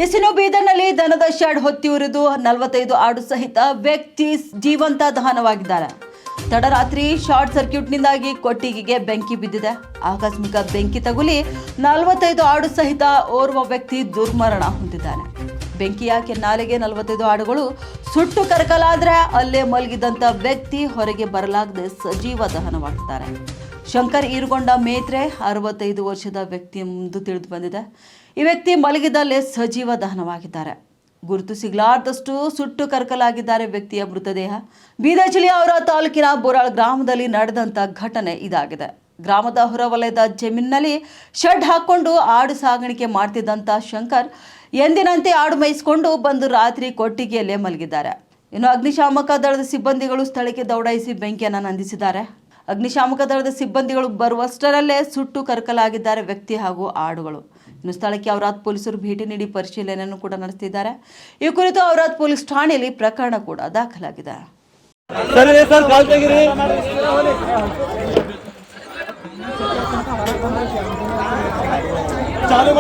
ಇನ್ನು ಬೀದರ್ನಲ್ಲಿ ದನದ ಶೆಡ್ ಹೊತ್ತಿ ಉರಿದು 45 ಆಡು ಸಹಿತ ವ್ಯಕ್ತಿ ಜೀವಂತ ದಹನವಾಗಿದ್ದಾರೆ. ತಡರಾತ್ರಿ ಶಾರ್ಟ್ ಸರ್ಕ್ಯೂಟ್ನಿಂದಾಗಿ ಕೊಟ್ಟಿಗೆಗೆ ಬೆಂಕಿ ಬಿದ್ದಿದೆ. ಆಕಸ್ಮಿಕ ಬೆಂಕಿ ತಗುಲಿ 45 ಆಡು ಸಹಿತ ಓರ್ವ ವ್ಯಕ್ತಿ ದುರ್ಮರಣ ಹೊಂದಿದ್ದಾನೆ. ಬೆಂಕಿಯ ಕೆನ್ನಾಲೆಗೆ 45 ಆಡುಗಳು ಸುಟ್ಟು ಕರಕಲಾದ್ರೆ ಅಲ್ಲೇ ಮಲಗಿದಂತ ವ್ಯಕ್ತಿ ಹೊರಗೆ ಬರಲಾಗದೆ ಸಜೀವ ದಹನವಾಗಿದ್ದಾರೆ. ಶಂಕರ್ ಈರುಗೊಂಡ ಮೇತ್ರೆ 65 ವರ್ಷದ ವ್ಯಕ್ತಿ ಎಂದು ತಿಳಿದು ಬಂದಿದೆ. ಈ ವ್ಯಕ್ತಿ ಮಲಗಿದಲ್ಲೇ ಸಜೀವ ದಹನವಾಗಿದ್ದಾರೆ. ಗುರುತು ಸಿಗಲಾರದಷ್ಟು ಸುಟ್ಟು ಕರಕಲಾಗಿದ್ದಾರೆ ವ್ಯಕ್ತಿಯ ಮೃತದೇಹ. ಬೀದರ್ ಜಿಲ್ಲೆಯ ಔರಾದ್ ತಾಲೂಕಿನ ಬೋರಾಳ್ ಗ್ರಾಮದಲ್ಲಿ ನಡೆದಂತ ಘಟನೆ ಇದಾಗಿದೆ. ಗ್ರಾಮದ ಹೊರವಲಯದ ಜಮೀನಿನಲ್ಲಿ ಶೆಡ್ ಹಾಕೊಂಡು ಆಡು ಸಾಗಾಣಿಕೆ ಮಾಡ್ತಿದ್ದಂತ ಶಂಕರ್ ಎಂದಿನಂತೆ ಆಡು ಮೇಯಿಸಿಕೊಂಡು ಬಂದು ರಾತ್ರಿ ಕೊಟ್ಟಿಗೆಯಲ್ಲೇ ಮಲಗಿದ್ದಾರೆ. ಇನ್ನು ಅಗ್ನಿಶಾಮಕ ದಳದ ಸಿಬ್ಬಂದಿಗಳು ಸ್ಥಳಕ್ಕೆ ದೌಡಾಯಿಸಿ ಬೆಂಕಿಯನ್ನು ನಂದಿಸಿದ್ದಾರೆ. ಅಗ್ನಿಶಾಮಕ ದಳದ ಸಿಬ್ಬಂದಿಗಳು ಬರುವಷ್ಟರಲ್ಲೇ ಸುಟ್ಟು ಕರಕಲಾಗಿದ್ದಾರೆ ವ್ಯಕ್ತಿ ಹಾಗೂ ಆಡುಗಳು. ಇನ್ನು ಸ್ಥಳಕ್ಕೆ ಔರಾದ್ ಪೊಲೀಸರು ಭೇಟಿ ನೀಡಿ ಪರಿಶೀಲನೆಯನ್ನು ಕೂಡ ನಡೆಸುತ್ತಿದ್ದಾರೆ. ಈ ಕುರಿತು ಔರಾದ್ ಪೊಲೀಸ್ ಠಾಣೆಯಲ್ಲಿ ಪ್ರಕರಣ ಕೂಡ ದಾಖಲಾಗಿದೆ. चालू